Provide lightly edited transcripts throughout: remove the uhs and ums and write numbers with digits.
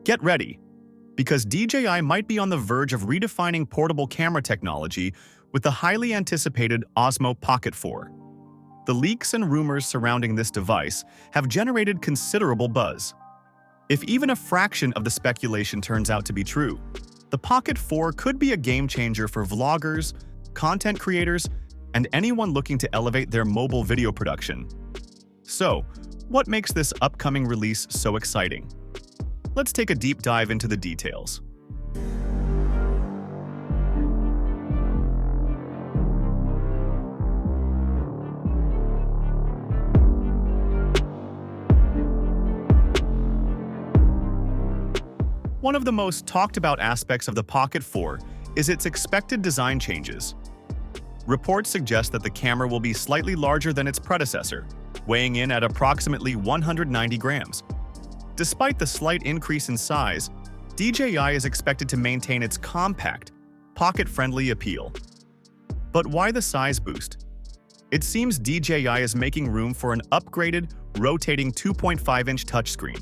Get ready, because DJI might be on the verge of redefining portable camera technology with the highly anticipated Osmo Pocket 4. The leaks and rumors surrounding this device have generated considerable buzz. If even a fraction of the speculation turns out to be true, the Pocket 4 could be a game-changer for vloggers, content creators, and anyone looking to elevate their mobile video production. So, what makes this upcoming release so exciting? Let's take a deep dive into the details. One of the most talked about aspects of the Pocket 4 is its expected design changes. Reports suggest that the camera will be slightly larger than its predecessor, weighing in at approximately 190 grams. Despite the slight increase in size, DJI is expected to maintain its compact, pocket-friendly appeal. But why the size boost? It seems DJI is making room for an upgraded, rotating 2.5-inch touchscreen,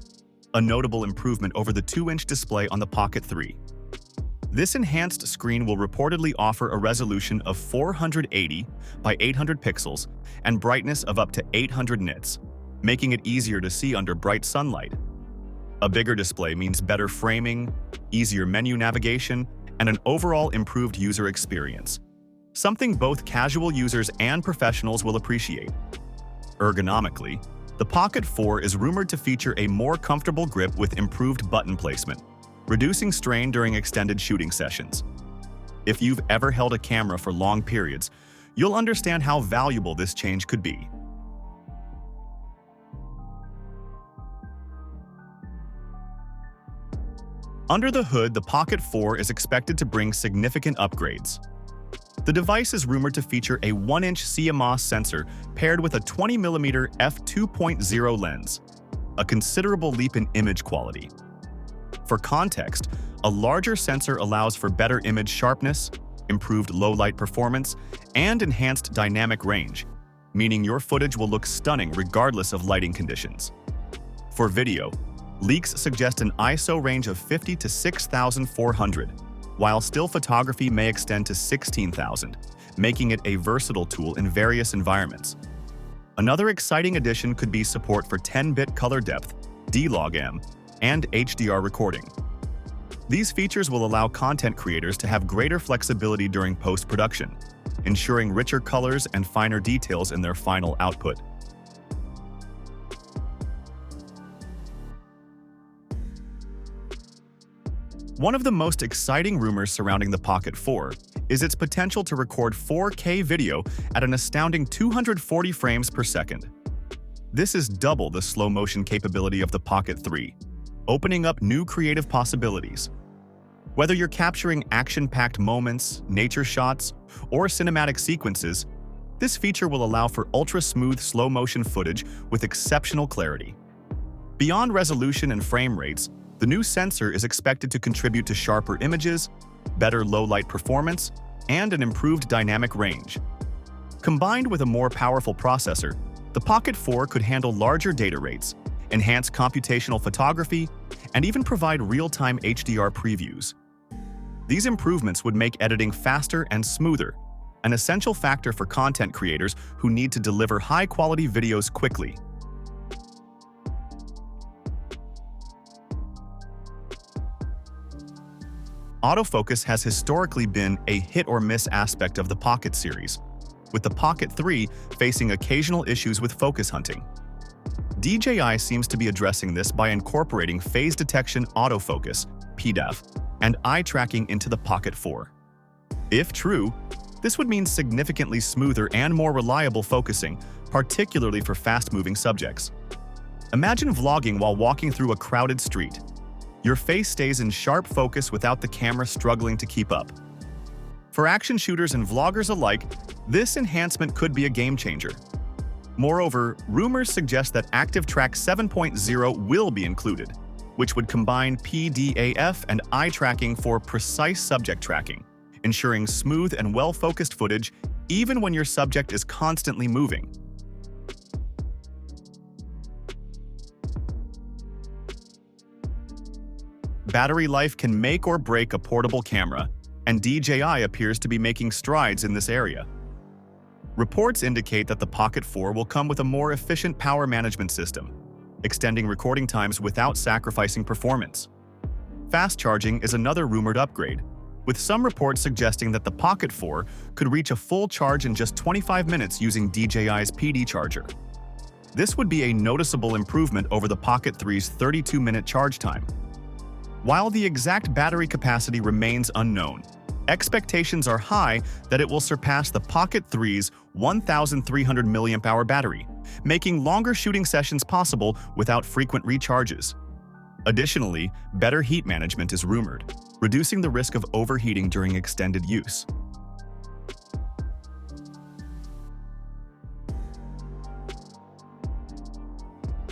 a notable improvement over the 2-inch display on the Pocket 3. This enhanced screen will reportedly offer a resolution of 480 by 800 pixels and brightness of up to 800 nits, making it easier to see under bright sunlight. A bigger display means better framing, easier menu navigation, and an overall improved user experience, something both casual users and professionals will appreciate. Ergonomically, the Pocket 4 is rumored to feature a more comfortable grip with improved button placement, reducing strain during extended shooting sessions. If you've ever held a camera for long periods, you'll understand how valuable this change could be. Under the hood, the Pocket 4 is expected to bring significant upgrades. The device is rumored to feature a 1-inch CMOS sensor paired with a 20mm f2.0 lens, a considerable leap in image quality. For context, a larger sensor allows for better image sharpness, improved low-light performance, and enhanced dynamic range, meaning your footage will look stunning regardless of lighting conditions. For video, leaks suggest an ISO range of 50 to 6,400, while still photography may extend to 16,000, making it a versatile tool in various environments. Another exciting addition could be support for 10-bit color depth, D-Log-M, and HDR recording. These features will allow content creators to have greater flexibility during post-production, ensuring richer colors and finer details in their final output. One of the most exciting rumors surrounding the Pocket 4 is its potential to record 4K video at an astounding 240 frames per second. This is double the slow-motion capability of the Pocket 3, opening up new creative possibilities. Whether you're capturing action-packed moments, nature shots, or cinematic sequences, this feature will allow for ultra-smooth slow-motion footage with exceptional clarity. Beyond resolution and frame rates, the new sensor is expected to contribute to sharper images, better low-light performance, and an improved dynamic range. Combined with a more powerful processor, the Pocket 4 could handle larger data rates, enhance computational photography, and even provide real-time HDR previews. These improvements would make editing faster and smoother, an essential factor for content creators who need to deliver high-quality videos quickly. Autofocus has historically been a hit-or-miss aspect of the Pocket series, with the Pocket 3 facing occasional issues with focus hunting. DJI seems to be addressing this by incorporating phase detection autofocus, PDAF, and eye tracking into the Pocket 4. If true, this would mean significantly smoother and more reliable focusing, particularly for fast-moving subjects. Imagine vlogging while walking through a crowded street. Your face stays in sharp focus without the camera struggling to keep up. For action shooters and vloggers alike, this enhancement could be a game-changer. Moreover, rumors suggest that ActiveTrack 7.0 will be included, which would combine PDAF and eye tracking for precise subject tracking, ensuring smooth and well-focused footage even when your subject is constantly moving. Battery life can make or break a portable camera, and DJI appears to be making strides in this area. Reports indicate that the Pocket 4 will come with a more efficient power management system, extending recording times without sacrificing performance. Fast charging is another rumored upgrade, with some reports suggesting that the Pocket 4 could reach a full charge in just 25 minutes using DJI's PD charger. This would be a noticeable improvement over the Pocket 3's 32-minute charge time. While the exact battery capacity remains unknown, expectations are high that it will surpass the Pocket 3's 1,300 mAh battery, making longer shooting sessions possible without frequent recharges. Additionally, better heat management is rumored, reducing the risk of overheating during extended use.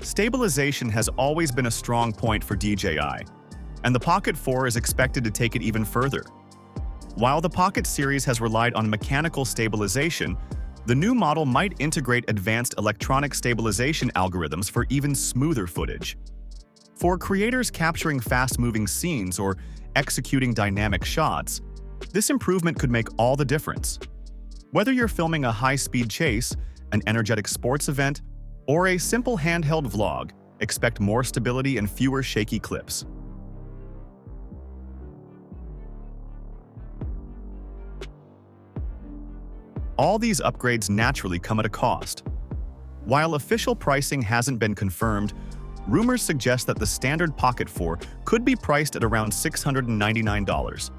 Stabilization has always been a strong point for DJI, and the Pocket 4 is expected to take it even further. While the Pocket series has relied on mechanical stabilization, the new model might integrate advanced electronic stabilization algorithms for even smoother footage. For creators capturing fast-moving scenes or executing dynamic shots, this improvement could make all the difference. Whether you're filming a high-speed chase, an energetic sports event, or a simple handheld vlog, expect more stability and fewer shaky clips. All these upgrades naturally come at a cost. While official pricing hasn't been confirmed, rumors suggest that the standard Pocket 4 could be priced at around $699,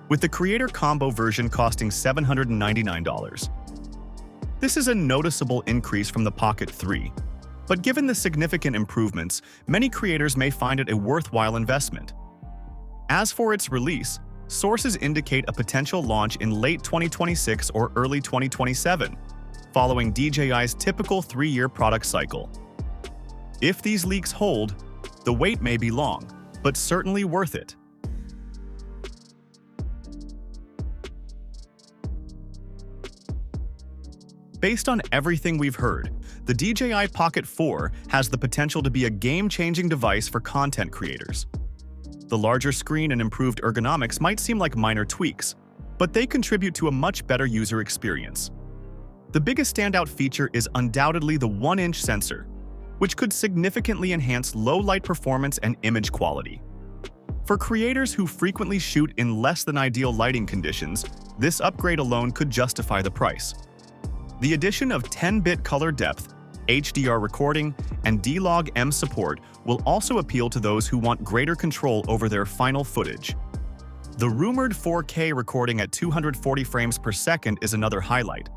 with the Creator Combo version costing $799. This is a noticeable increase from the Pocket 3, but given the significant improvements, many creators may find it a worthwhile investment. As for its release, sources indicate a potential launch in late 2026 or early 2027, following DJI's typical 3-year product cycle. If these leaks hold, the wait may be long, but certainly worth it. Based on everything we've heard, the DJI Pocket 4 has the potential to be a game-changing device for content creators. The larger screen and improved ergonomics might seem like minor tweaks, but they contribute to a much better user experience. The biggest standout feature is undoubtedly the 1-inch sensor, which could significantly enhance low-light performance and image quality. For creators who frequently shoot in less than ideal lighting conditions, this upgrade alone could justify the price. The addition of 10-bit color depth, HDR recording, and D-Log-M support will also appeal to those who want greater control over their final footage. The rumored 4K recording at 240 frames per second is another highlight,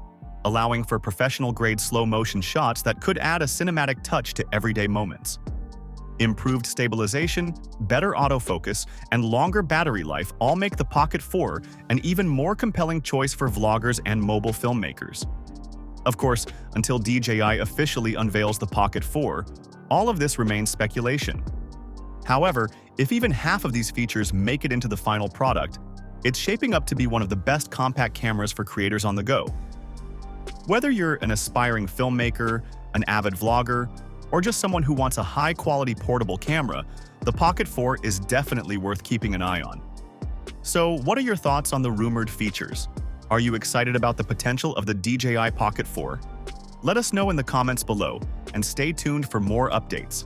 allowing for professional-grade slow-motion shots that could add a cinematic touch to everyday moments. Improved stabilization, better autofocus, and longer battery life all make the Pocket 4 an even more compelling choice for vloggers and mobile filmmakers. Of course, until DJI officially unveils the Pocket 4, all of this remains speculation. However, if even half of these features make it into the final product, it's shaping up to be one of the best compact cameras for creators on the go. Whether you're an aspiring filmmaker, an avid vlogger, or just someone who wants a high-quality portable camera, the Pocket 4 is definitely worth keeping an eye on. So, what are your thoughts on the rumored features? Are you excited about the potential of the DJI Pocket 4? Let us know in the comments below, and stay tuned for more updates.